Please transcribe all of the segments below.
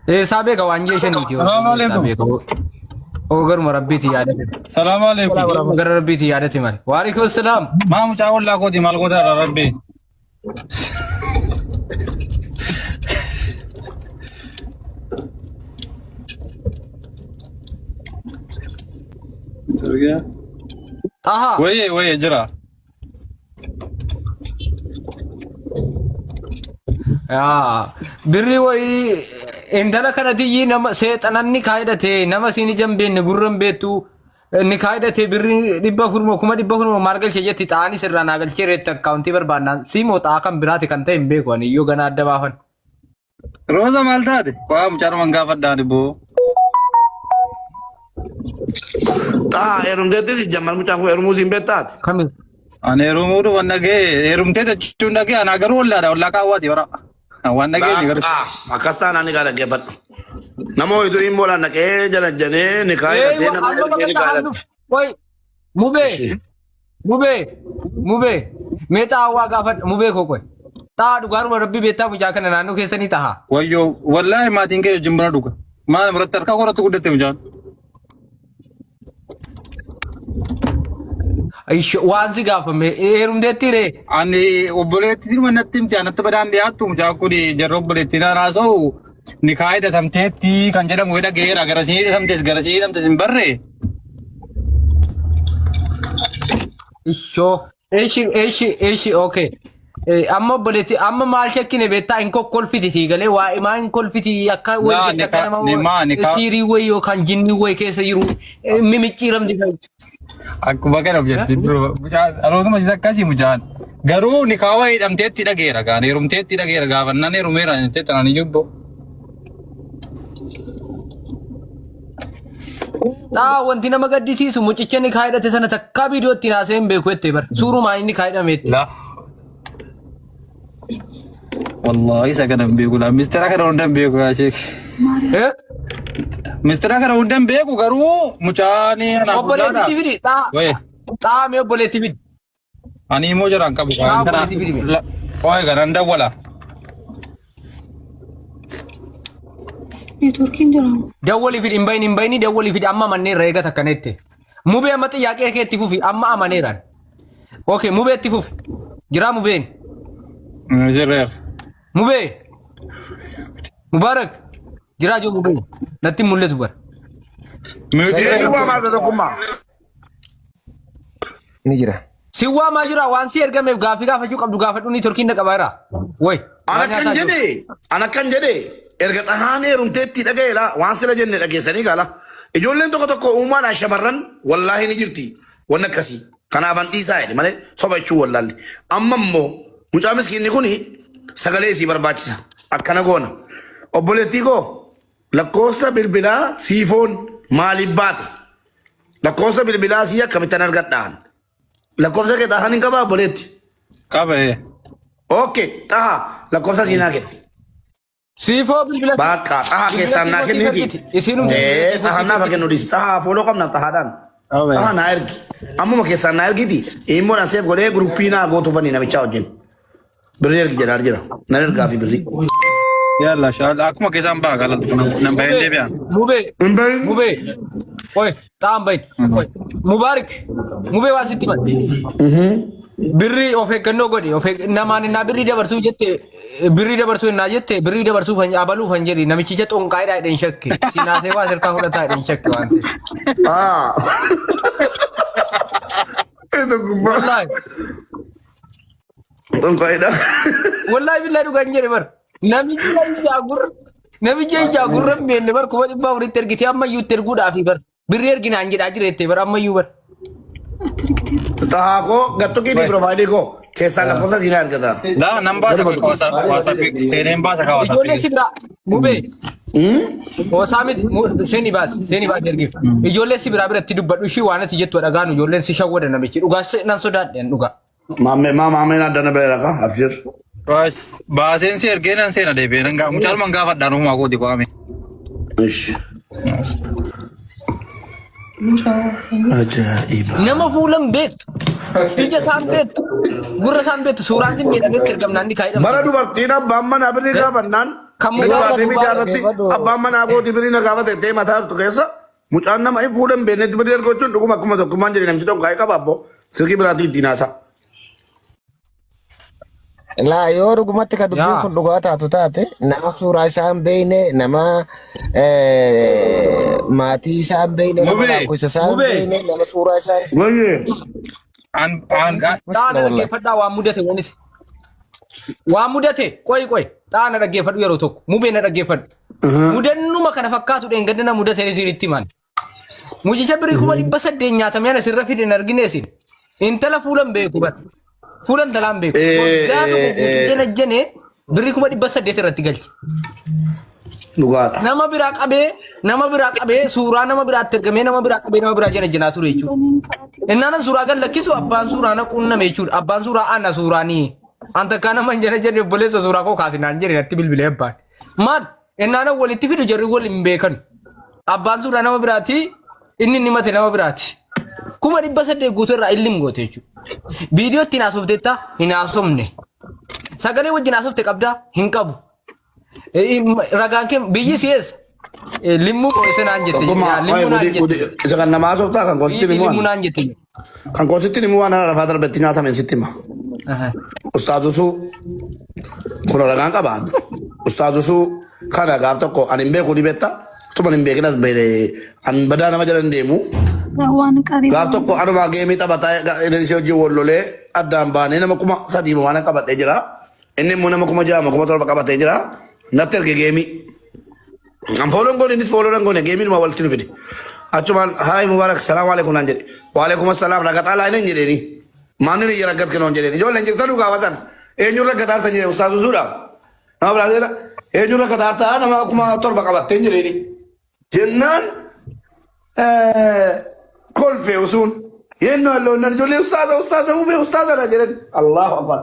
سابق وانجي شنيتي السلام عليكم. سابق اوغر مربيتي يادتي السلام عليكم. اوغر ربيتي يادتي مال وعليكم السلام ما متعود لا قودي مال قودي على ربي. اها وي جرا. بري وي اندلا كنتي نما سيطانني كايدته نما سيني جنبين غورن بيتو نكايدته بري دبا فرمو كما دبا فرمو مارغل شيتي تاني سرنا غل چيرت اكاونتي بربانا سيمو تاكم براتي كنتي امبيكون يو غنا دبافن روزا مالتاتي قوا مچار منغا فداني بو تا ايرم دتي جمال مچاكو ايرموزين بيتات كم انا رومودو ونغي ايرمتي تچونغي انا غرو ولا كاواتي ورا ونغي نغر akasana ni gara gebat namo itu imbola nake jala jane ni kaya te na ni kaya وي موبي ميتا وا غافت موبي كوكو تا دغار ربي بيتا بجا كن نانو كيسني تها ويو والله ما تنكي جمبنا دوكا ما مرتر كا قرات قدته مجان ايش وانسي غاف مي ايرم دتيري اني وبليتي منتم جانت بدان دياتو مجاكودي جروب بليتي راسو نكايده تمتي كان جدا مويدا غير اگر سي تمتس بري ايش اوكي اما بليتي اما مال شكني بيتا انكو كل في دي غلي واي ما ان كل في يكا وي سيري وي يو كان جيني وي كيس يرو ميميچيرم دي aku bakal objektif bro mujan aro sama sisa kasih mujan garu ni kawai am tet tidak gera kan rum tet tidak gera gawan nane rumera tet tanani jubbo ta wanti nama gaddisi su mucicheni kaidate sana takka video tina sem be kwette bar suru ma inni kaida met la wallahi sakana be gula mister akara ondam be ko ashik eh mister akara ondam be ko garu muchani ana oboleti tv ta we ta me oboleti tv ani mo jaran ka bukan kana oy garanda wala ኔትወርኪን ጀራ ደወሊ ፊድ ኢምባይኒ ደወሊ ፊድ አማ ማኔ ረጋ ተከነቴ ሙቤ አመጥ ያቄ ከቲ ፉፊ አማ አማኔራን ኦኬ ሙቤ ቲ ፉፊ ጅራ ሙቤን ጀረር ሙቤ ሙባረክ ጅራ ጆ ሙቤ ነቲ ሙለት በር Siwa ma da kuma ni jira siwa ma jira wansi ergame gafi gafa ju qabdu gafa duni turkin da qabara way ana kan jede erga tahane rumtetti dhagayla waan sila jenne dhageessanii gala ijoolleen tokko uumaan shamarran wallahi ni jirti wanna kasi kanaafan dhiisaa jedhe malee sobachuu wallaalle amma immoo mucaa miskiinni kuni sagalee isii barbaachisa akkana goona obboleettii koo lakkoofsa bilbilaa siifoon maaliif baate lakkoofsa bilbilaa sii akkamittan argadhaan lakkoofsa kee tahan hin qabaa obboleetti kabe okay taha lakkoofsa siinaa kenni sifo bilbila Baka taha kesan na keniti. Isinum taha na bagen nudis taha follow kam na taha dan. Taha na ergi. Ammo ma kesan na ergi ti. Imo na save gole groupina go to bani na bicha ojin. Birri ergi jara jara. Na erga fi birri. yalla shal akuma kesan ba gala nan bayan debian mube oy tambay oy mubarak mube wasiti bat birri ofe ganno godi ofe namani na birri da barsu jette birri da barsu na jette birri da barsu fan abalu fan jeri namichi je ton kaida den shakke sina sai wa sarka hudata den shakke wante Itu gubba. wallahi Ton kaida. wallahi billahi du ganjere bar namichi jagur menne bar kuma dibba wuri tergiti amma yu terguda fi bar birri ergina anjida jirete bar amma yu bar Taha ko gatto kini profile ko kesan la cosa sina erga la namba sa whatsapp tenen ba sa ka whatsapp ijolle sibra mube o samit seni bas dergi ijolle sibra biratti dubbadhu shi wanati jetto daganu ijolle si shawwada namichi duga nan sodaden duga Mama na dana bela ka abshir. Bas basen si ergenan sena debe nga mucal mangga faddan huma ko di ko ame Ish. Ajaiba. nama fulan bet ija sambet gurra sambet suratin me daga kirgam nandi kaida Bara dubartiin abbaan mana abirri gaafannan Kamu Baatee miidiyaarratti abbaan manaa kooti birii na gaafate ta'e mataa turtu keessa mucaan nama hin fuudhan beeknetti birii ergochuun dhuguma akkuma tokkummaan jedhe namti tokko kaa'ee qaba abbo silkii biraatii ittiin haasaa. Laa yoo dhugumatti kan dubbiin kun dhugaa taatu taate nama suuraa isaa hin beekne nama maatii isaa hin beekne nama lakkoofsa isaa hin beekne nama suuraa isaa Wayyee. Taana dhaggeeffadhaa waan mudate wanis. Waan mudate qoy taana dhaggeeffadhu yeroo tokko mubee na dhaggeeffadhu. Mudannuma kana fakkaatu dheengadina mudate isinitti himan. Mucicha birii 800 nyaatamee asirra fide hin argine isin. Intala fuulan beeku bara. Fuulan talaan beeku. Gaafa guutuu jene birii 800 irratti galche. Dhugaadha. Nama biraa qabee suuraa nama biraatti ergamee nama biraa qabee nama biraa jena ture jechuudha. Innaan suuraa gan lakkisu abbaan suuraa na quunname jechuudha. Abbaan suuraa ana suuraanii. Anta kana man jene boleessa suuraa koo kaasinaan jedhe natti bilbilee abbaan. Maal innaan walitti fidu jarri wal hin beekan. Abbaan suuraa nama biraati inni mate nama biraati. 800 guutuu irraa illim goote jechuudha. Viidiyoo ittiin haasofteetta hin haasofne. Sagalee wajjin haasofte qabdaa hin qabu. Ragaan kee biyyi si'eessa. Limmuu qo'isa naan jette. Limmuu naan jette. Isa kan nama haasoftaa kan koositti himu Limmuu naan jette. kan koositti himu waan lafaa darbatti nyaatamen sitti hima. Ustaazusu kun ragaan qabaan. Ustaazusu kana gaaf tokko ani hin beeku ni beekta. Tuma hin beekinas beere an badaa nama jalan deemu. Gaaf tokko anuma geemii taphataa ishee hojii wallolee addaan baanee nama 3,000 waan qabadhee jira. Inni immoo nama 6,000 7,000 qabatee jira. Natti erge geemii. An fooloon goone innis fooloon goone geemiin ma walitti nu fide. Achumaan haay mubaarak salaamu alaikum naan jedhe. Wa alaikum assalaam ragataa laa hin jedheeni. Maanni ni ragat kanoon jedheeni. Ijoolleen jirtan gaafa sana eenyuun ragataa harta jedhe ustaazu suudha. Nama biraa jedha eenyuun ragataa harta nama 7,000 qabattee jedheeni. Jennaan kolfee usuun yennoo alloon nan ijoollee ustaaza mubee ustaaza na jedhan. Allahu akbar.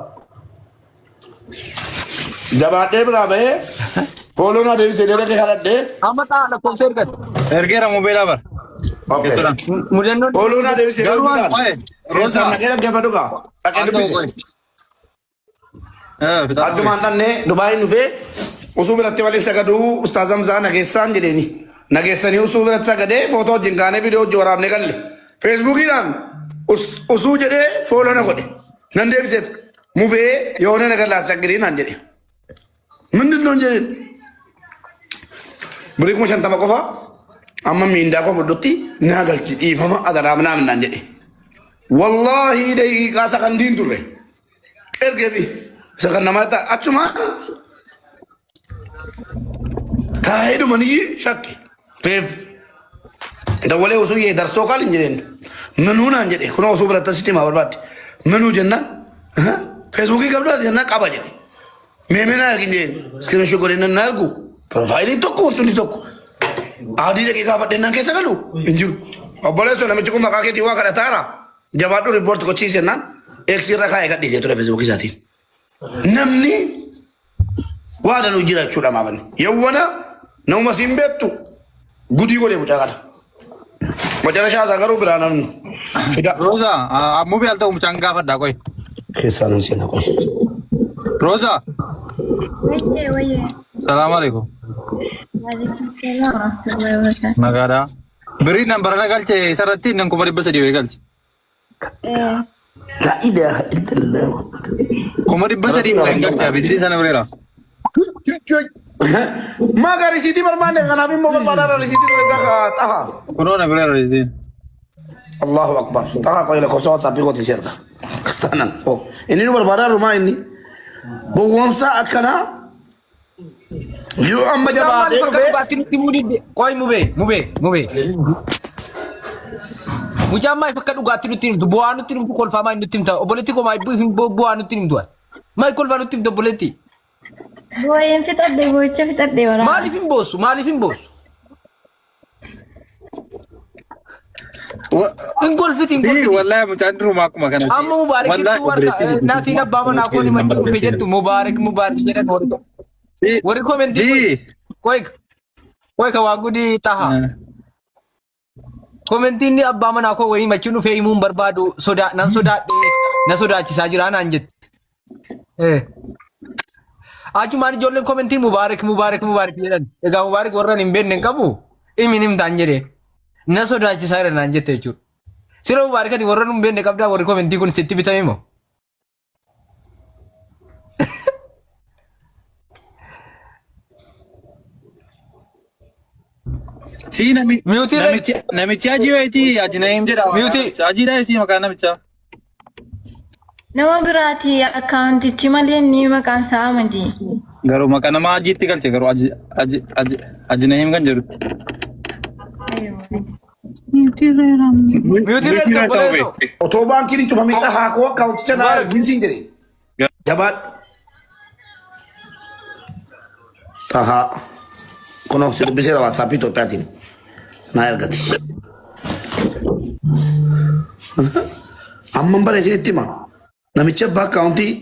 Jabaadhee biraa bahee fooloon adeemsee deemee haladhee. Amma ta'a lakkoofsa ergate. Ergeera mobeelaa bara. Mudannoon. Fooloon adeemsee deemee. Rosa nagee dhaggeeffadhu gaa. Dhaqee dubbise. Addumaan dhannee Dubaayin dhufee usuu biratti waliin sagaduu ustaaz Hamzaa nageessaan jedheeni. Nageessanii usuu biratti sagadee footoo wajjin kaanee viidiyoo wajjin waraabnee galle. Feesbuukiidhaan usuu jedhee fooloo na godhe. Nan deebiseef mubee yoona nagarraa saggirii naan jedhe. Mindin noon jedhin. Birii 50 qofa amma miindaa koo fudhutti naa galchi dhiifama adaraam naam naan jedhe. Wallaahi daqiiqaa sakandiin turre. Ergeefi isa kan namaa ta'a achuma taa'ee dhumanii shakke. Reef dawalee osoo yee darsoo qaal hin jedheen. Manuu naan jedhe kunoo osoo biratti asitti himaa barbaadde. Manuu jennaan feesbuukii qabdaa jennaan qaba jedhe. Meemee naa argin jedheen iskiriinshoo godhee na argu. Profaayilii tokko wantoonni tokko. Adii daqiiqaa fadhennaan keessa galu hin jiru. Obboleessoo namichi kun maqaa keetii waa kadhataara. Jabaadhu riippoorti gochiisennaan eegsii irra kaa'ee gadhiisee ture feesbuukii isaatiin. Namni waa danuu jira jechuudha maabanni. Yawwana nama siin beektu gudii godhee mucaa kana. Macarashaa isaa garuu biraan namni. Rosa, mubee al ta'u mucaan gaafadhaa qoy. Keessaa nan seenaa qoy. Rosa, Oye. salaamu alaikum. Waalaikumsalam warahmatullahi wabarakatuh. Nagaadhaa. Birii nan barana galche isarratti nan 1,300 galche. La ilaha illallah. 1,300 galche abidii sana bireera. Maga risiti barbaanne kanaaf immoo barbaadaan risiti taha. Kunoo na bireera risitiin. Allahu akbar. Taha qoy lakkoofsa WhatsApp gooti sirna. Kastanan. Inni nu barbaadaan rumaa inni. Gowwoomsa akkanaa. Yoo amma jabaatee dhufee. Qoy mubee. Mucaan maal fakka dhugaatti nutti himtu bu'aa nutti himtu kolfaa maal nutti himta obboleetti koo maal bu'aa nutti himtu maal kolfaa nutti himtu obboleetti. Boyen fixadhe boyicha fixadhe wara. Maaliif hin boossu? Hin golfiti. Wallahi mucaan durumaa akkuma kana. Amma mubaarekitti warra naatiin abbaa manaa kooni manjii dhufe jettu mubaarik jedhan warri komentii qoy ka waa gudii taha. Komentiin ni abbaa manaa koo wayii machuun dhufee himuun barbaadu nan sodaadhee na sodaachisaa jira naan jette. Achumaan ijoolleen komentii mubaarak jedhan. Egaa mubaarak warraan hin beekne hin qabu. Himin himtaan jedhee. Na sodaachisaa irra naan jette jechuudha. Sira mubaarakati warraan hin beekne qabdaa warri komentii kun sitti bitame moo? Si namichi aji wayitii aji Naim jedhama. Ajiidha si maqaan namicha. Nama biraati akkaawuntichi malee ni maqaan isaa miti. Garuu maqaa nama ajiitti galche garuu aji Naim kan jedhutti. Miyuutiin reeraa Otoo baankiin hin cufamee xahaa koo akkaawunticha naa erginsiin jedhee. Jabaadhu. Xahaa. Kunoo si dubbiseera waatsaappii Itoophiyaatiin. Naa ergati. Amman bareechee itti hima. Namichi abbaa akkaawuntii.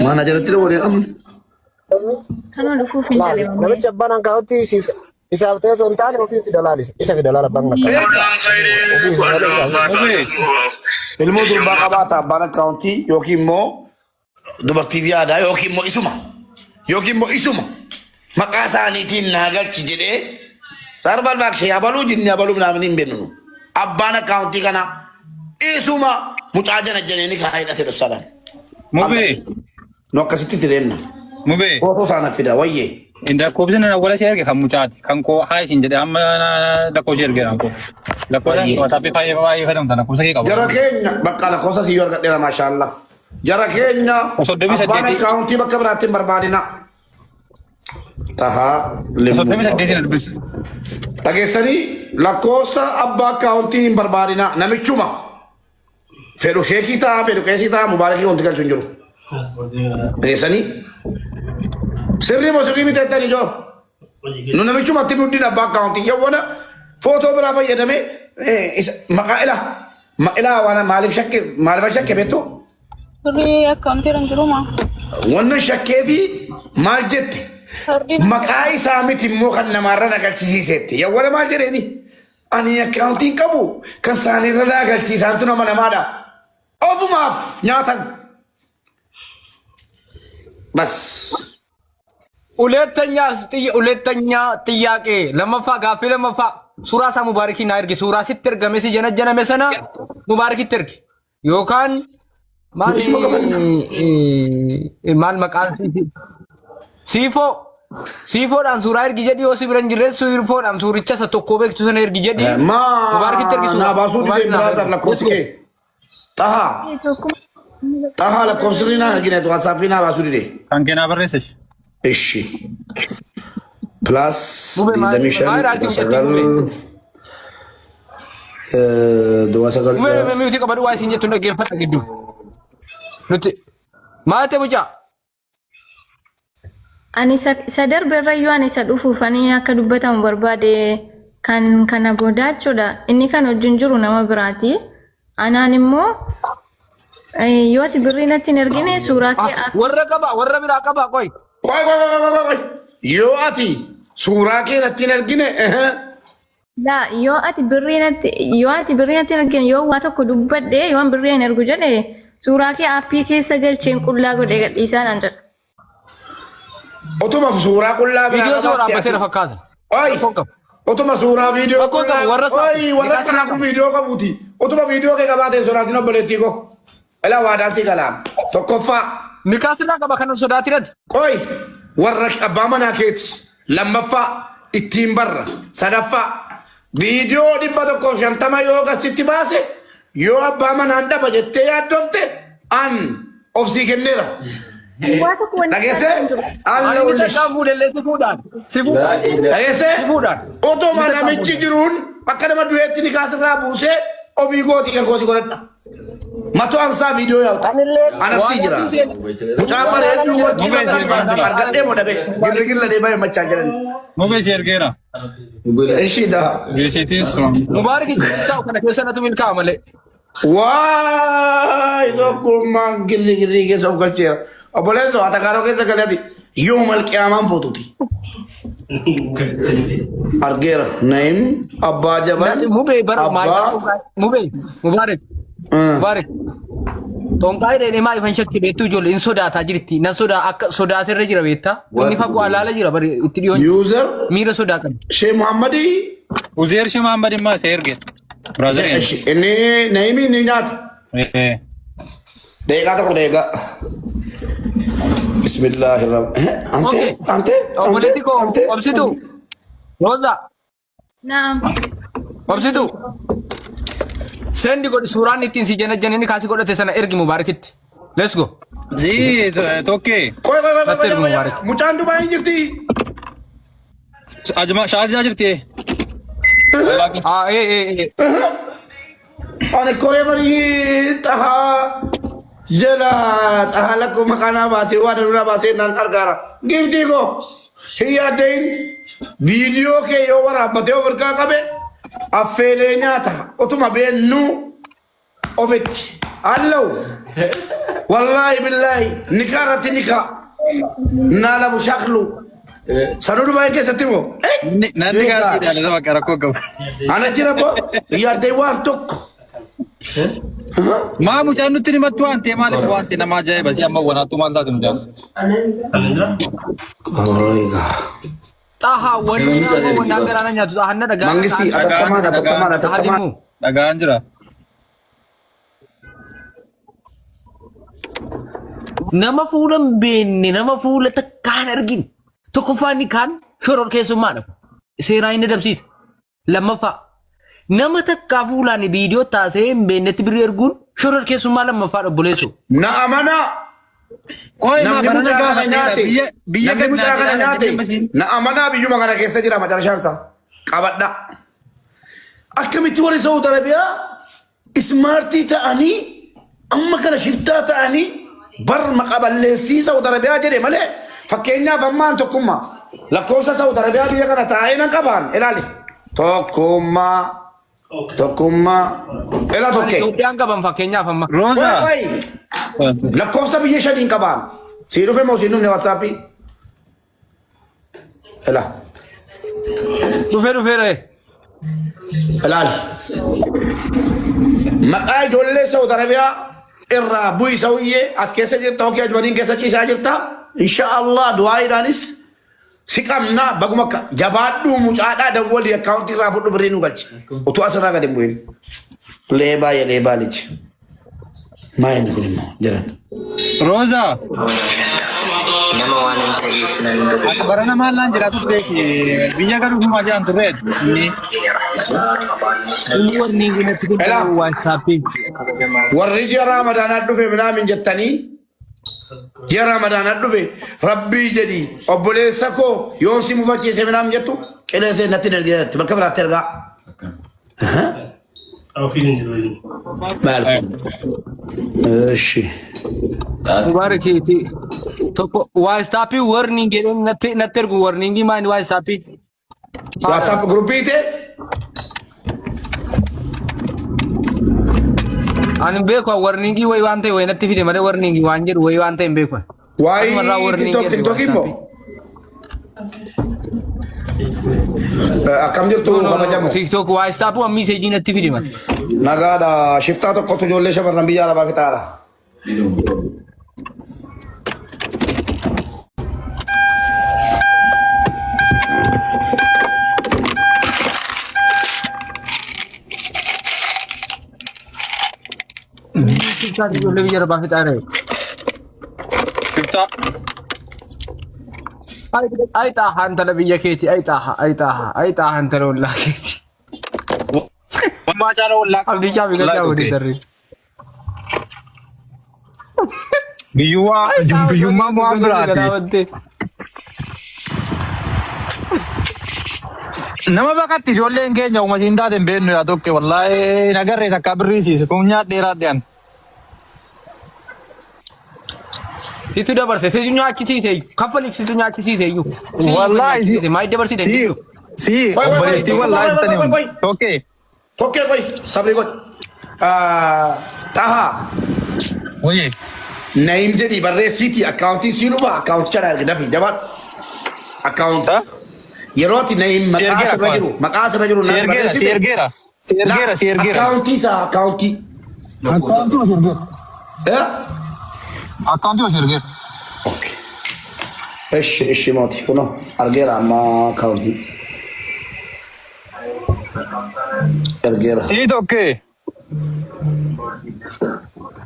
Maana jalatti waliin amni. Kana dhufuuf hin jedhee. Namichi abbaan akkaawuntii isaaf ta'ee osoo hin taane ofii fidalaalis. Isa fidalaala abbaan akkaawuntii. Ilmoo durbaa qabaata abbaan akkaawuntii yookiin immoo dubartii fi aadaa yookiin immoo isuma. Yookiin immoo isuma. Maqaa isaaniitiin naa galchi jedhee sarbal baakshee abaluu jinni abaluu naamni hin beeknu. Abbaan akkaawuntii kana isuma mucaa jana janeeni kaa hidhate dhossadhaan. Mubee. Nu akkasitti tireenna. Mubee. Footoo saana fida wayyee. Inda koobisa na wala si erge kan mucaati kan koo haa isin jedhe amma lakkoo si ergeeraan koo. Lakkoodhaan WhatsApp baay'ee fayyadamta lakkoofsa kee qabu. Jara keenya bakka lakkoofsa si yoo argadheera maashaallah. Jara keenya abbaan akkaawuntii bakka biraatti hin barbaadina. Tahaa Soddomii saddeetiin dubbisa. dhageessanii lakkoofsa abbaa akkaawuntii hin barbaadina namichuma. Fedhu sheekii ta'a fedhu qeesii ta'a mubaarakii wanti galchu hin jiru. Dhageessanii sirrii moo sirrii miteettanii joo. Nu namichumatti nuddin abbaa akkaawuntii yawwana footoo biraa fayyadame maqaa ilaa waan maaliif shakke beektu? Sirrii akkaawuntii irra hin jiru maa? Wannan shakkee fi maal jette? Maqaa isaa miti immoo kan namaarra nagalchisiisetti. Yawwana maal jedheeni? Ani akkaawuntiin qabu kan saanirra nagalchiisaantu nama namaadha. Ofumaaf nyaatan. Bas. ሁለተኛ ጥያቄ ለመፋ ጋፊ ለመፋ ሱራ ሳ ሙባረኪ ና እርጊ ሱራ ሲትርገመ ሲጀነጀነ መሰና ሙባረኪ ትርጊ ዮካን ማል መቃል ሲፎ ዳን ሱራ እርጊ ጀዲ ዮሲ ብረን ጅሬ ሲፎ ዳን ሱሪቻ ሰቶኮ ቤክቱ ሰነ እርጊ ጀዲ ሙባረኪ ትርጊ ሱራ ባሱ ዲ ብራዘር ለኮስኬ ጣሃ ለኮስሪና እርጊነ ዋትስአፕና ባሱ ዲ ካንኬና በረሰሽ እሺ ፕላስ ለሚሸን ሰገል ሰገል ሚውቲ ቀበዱ ዋይ ሲኘቱ እንደገፈ ግዱ ኑቲ ማተ ቡጫ Ani sadar berrayyuu ani isa dhufuufanii akka dubbatamu barbaade kan kana godaachuudha. Inni kan wajjin jiru nama biraati. Anaan immoo yoo ati birrii natti hin ergine suuraa kee warra biraa qaba qoy. Yoo ati suuraa kee natti hin ergine yoo ati birrii natti hin ergine yoo waa tokko dubbadhe yoo birrii hin ergu jedhe suuraa kee aappii keessa galcheen qullaa godhee gadhiisaa naan jedha. Otuma suuraa qullaa Video suuraa bateera fakkaata. Otuma suuraa viidiyoo qullaa warra sanaa kun viidiyoo qabuuti. Otuma viidiyoo kee qabaatee sodaatiin obboleettii koo. Ilaa waadaan si galaam. Tokkoffaa. Mikaasirraa qaba kanan sodaatinati. Qoy warra abbaa manaa keeti. Lammaffaa ittiin barra. Sadaffaa viidiyoo 150 yoo gasitti baase yoo abbaa manaan dhaba jettee yaaddofte an of sii kenneera. Dhageesse? Alla ullish. Dhageesse? Otoma namichi jiruun akka nama du'eetti ni kaasirraa buusee ofii gooti kan goosi godhadha. Matoo amsaa viidiyoo yaa'uta. Anasii jira. Mucaa bareedduu warqii argadhee moo dhabe girrigirra deemaa himmachaa jiran. Mubee si ergeera. Ishii daa. Geesiitiis. Mubaarak isaa kana keessa natu milkaa malee. Waay tokkummaan girrigirrii keessa of galcheera. Obboleessoo ati kaaroo keessa galati yoo malqiyaamaan footuti. Argeera Naim abbaa jaban Mubee bara Mubaarak Mubarak. Tonqaa dheedhee maa ifan shakki beektuu ijoollee in sodaataa jirti. Nan sodaa akka sodaatirra jira beektaa. Inni fagoo alaala jira bari itti dhiyoon. User Miira sodaa qabdi. Sheikh Muhammadi Uzeer shi Muhammad ma sai erge. Brother. inni Naimi ni nyaata. Deeqaa tokko deeqaa. Bismillahirrahmanirrahim. Ante Obboleetti koo obsitu. Roza Naam. obsitu. Sendi godhi suuraan ittiin si janajjanini kaasii godhate sana ergi Mubarakitti. Let's go. Zi tokke. Koy Natti ergu Mubarak. mucaan Dubaay hin jirti. Ajma shaadi jirti. Ani koree bari jala tahaa lakkoo maqaanaa baasee waa danuudhaa baasee naan argaara. Giftii koo hin yaaddayin viidiyoo kee yoo waraabbatee of harkaa qabe affeelee nyaata otuma beennuu ofitti. Allahu wallaahi billaahi nikaa irratti nikaa naa labu shaklu sanuu Dubaay keessatti moo Nanti kasih dia ada makara kok. ana jira boo yaaddayin waan tokko. Ma mucaan nuti ni matu ante maaliif wanti nama ajaa'iba si amma wanaatu maal taatu mucaan. Taha wani nama wanda gara nyaatu tahanna daga. Mangisti atattamaan. Dhagaan jira. Nama fuulan beenne nama fuula takkaan argin. Tokkoffaan ni kaan shoror keessummaadha. Seeraa inni dabsiisa. Lammaffaa nama takkaa fuulaan viidiyoo taasee hin beennetti birrii erguun shoror keessummaa lammaffaadha obboleessu. Na amana. Koi Namni mucaa kana nyaate. biyya Namni mucaa kana nyaate. Na amanaa biyyuma kana keessa jira macarashaan isaa. Qabadha. Akkamitti warri Saudi Arabiyaa ismaartii ta'anii amma kana shiftaa ta'anii bar maqaballeessii Saudi Arabiyaa jedhe malee fakkeenyaaf ammaan tokkummaa lakkoofsa Saudi Arabiyaa biyya kana taa'ee nan qabaan ilaali. Tokkummaa. Ela tokkee. Itoophiyaan qaban fakkeenyaaf amma. Rosa. Lakkoofsa biyya shaniin qabaan. Sii dhufe moo sii dhufne WhatsAppii? Ela. Dhufeera. Ilaali. Maqaa ijoollee Saudi Arabiyaa irraa bu'ii sawiyyee as keessa jirta yookiin ajmaniin keessa ciisaa jirta. Inshaallah du'aayiidhaanis si qabna baguma jabaadhuu mucaadhaa dawwalii akkaawuntii irraa fudhu birrii nu galchi. Utuu asirraa gadi bu'in. Leebaa lichi. Maa inni kun immoo jiran. Rosa. Nama waan hin ta'eef nan dhufu. Akka barana maallaan jiraatu beeki biyya garuu kuma jedhan turreet. Warni ginatti Ela. WhatsAppii. Warri ji'a Ramadaanaa dhufe midhaan jettanii ji'a Ramadaanaa dhufe rabbii jedhi obboleessa koo yoon si mufachiise midhaan jettu qilleensee natti dargeetti bakka biraatti ergaa. Maal? Eshi. Mubarakiti. Tokko WhatsAppii warning jedheen natti ergu warningii maani WhatsAppii. WhatsApp gruppii ta'e Ani beeku warningii wayi waan ta'e wayi natti fide malee warningii waan jedhu wayi waan ta'e hin beeku. waayee TikTok immoo akkam jirtu kabajamu. TikTok WhatsApp waan miseejii natti fide malee. Nagaadha shiftaa tokkotu ijoollee shamarran biyya alaa fixaadha. TikTok ijoollee biyya alaa fixaadha. Kibsa. Ay tahan tala biyya keeti ay tahan tala ollaa keeti. Wammaa caala wallaa. Abdii caabi gadi awwanii darre. Biyyummaa mo'aa biraati. Nama bakatti ijoolleen keenya uummatiin taate hin beeknu yaa tokko wallaahi nagarree takka birriisiise kun nyaadheeraa dhiyan. Situ dabarse situ nyaachisiise kaffaliif situ nyaachisiise iyyuu. Wallaahi maayii dabarsite. Si obboleettii wallaahi bitanii tokkee. Tokkee qoy sabri qoy. Taha. Wayye. Naim jedhi barreessiiti akkaawuntii sii dhufa akkaawunticha dha dafi jabaan. Akkaawunti. Yeroo ati Naim maqaa asirra jiru Si ergeera. Akkaawuntii isaa akkaawuntii. Akkaunti masih erger. Ya? Akkaunti masih erger. Oke. Ishi moti kuno argera amma kaunti. Argera. Itu oke.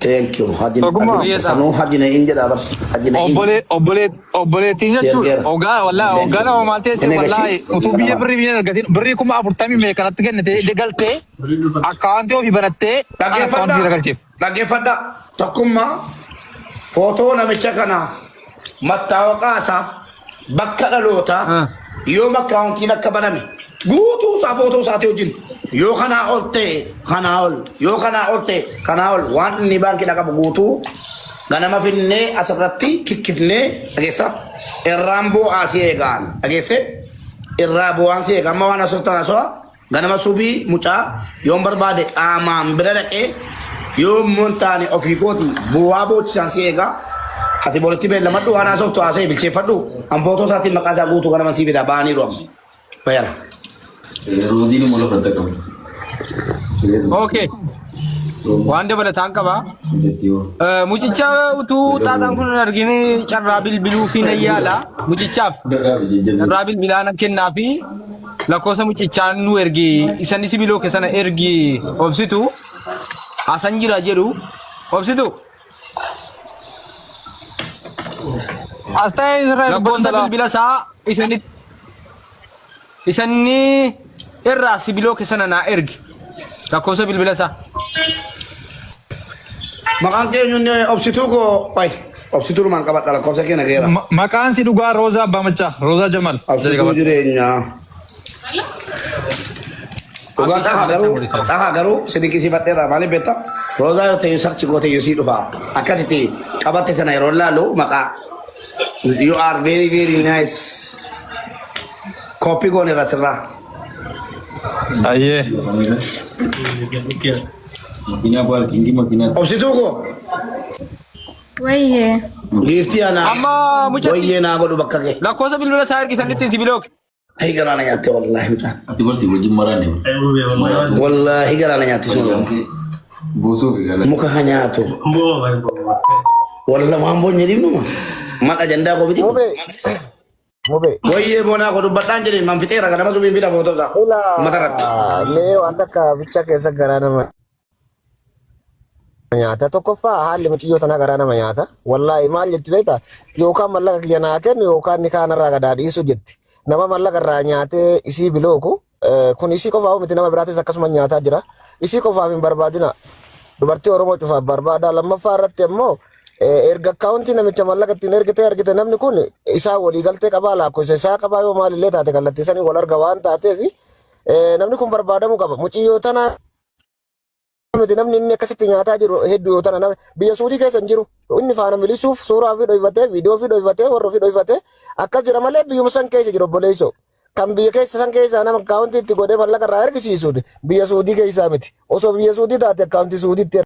Thank you. Haji Toguma. sanu haji na inja dabar. Haji na Obbolee tinya cu. Oga na malte se wallahi utubiye birri kuma afurtami me kanatti kennite degalte akkaunti ofi banatte akkaunti ragalchif. Dhaggeeffadha tokkummaa footoo namicha kana mattaawaqaa isaa bakka dhalootaa yoo akkaawuntiin akka baname guutuu isaa footoo isaatii wajjin yoo kanaa ol ta'e kanaa ol yoo kanaa ol ta'e kanaa ol waan inni baankiidha qabu guutuu ganama finnee asirratti kikkifnee dhageessa irraan bu'aa si eegaan dhageesse irraa bu'aan si eegaan amma waan asirtan asoo ganama subii mucaa yoon barbaade qaamaan bira dhaqee yoo montaani ofii kooti bu'aa boochisaan si eegaa ati bolitti beellamadhu waan haasoftu haasa'e bilcheeffadhu an footoo isaatiin maqaa isaa guutuu ganama sii fida baaniiru amma fayyada. Okay. Waan dabalataan qaba. Mucicha utuu xaaxaan kun argine carraa bilbiluu fi nayyaala. Mucichaaf carraa bilbilaa nan kennaa fi lakkoofsa mucichaan nu ergi isan isi biloo keessana ergi obsitu asan jira jedhu obsitu. Astay Israel Lakkoofsa bilbila isaa isani irraa si biloo keessana naa ergi. Lakkoofsa bilbila isaa. Maqaan keenyuun obsituu koo wayi obsituu lumaan qabadha lakkoofsa keenya geera. Maqaan si dhugaa Roza Bamacha, Roza Jamal. Obsituu jireenyaa. Dhugaan xahaa garuu sidiqisiifadheera maaliif beektaa? Roza yoo ta'e sarchi goote yoo sii dhufa akkasitti qabatte sana yeroo laalu maqaa you are very very nice. Koppii goone irra sirraa. Aye. Obsituu koo. Wayyee. Giiftii ana. Amma mucatti. Wayyee naa godhu bakka kee. Lakkoofsa bilbila isaa ergi sanitti si biloo. Ayi garaana nyaatte wallahi mucaan. Ati barsi wajjin maraane. Wallahi garaana nyaatte sun. Buusuu fi gala. Muka haa nyaatu. Walla waan boonye dhibnuma. Madha jandaa koo biti. Mube. Wayyee boonaa koo dubbadhaan jedheen man fixeera ganama subiin fida footoo isaa. Matarratti. Mee waan takka bicha keessa garaa nama nyaata tokkoffaa haalli muciyyoo tanaa garaa nama nyaata. Wallaahi maal jetti beektaa yookaan mallaqa kiyya naa kennu yookaan ni kaanarraa gadaa dhiisu jetti. Nama mallaqa irraa nyaatee isii bilooku kun isii qofaaf miti nama biraatis akkasuma nyaataa jira. Isii qofaaf hin barbaadina. Dubartii Oromoo cufaaf barbaada. Lammaffaa irratti immoo erga akkaawuntii namicha mallaqa ittiin ergitee argite namni kun isaa walii galtee qabaa lakkoofsa isaa qabaa yoo maalillee taate kallattiisanii wal arga waan taateef namni kun barbaadamuu qaba. Muciyyoo tanaa miti namni inni akkasitti nyaataa jiru hedduu yoo tana biyya Suudii keessa hin jiru. Inni faana milisuuf suuraa fi dhoyfatee viidiyoo fi dhoyfatee warra fi dhoyfatee akkas jira malee biyyuma san keessa jiru obboleessoo. Kan biyya keessa san keessaa nama akkaawuntii itti godhee mallaqa irraa ergisiisuuti biyya Suudii keessaa miti. Osoo biyya Suudii taate akkaawuntii Suudiitti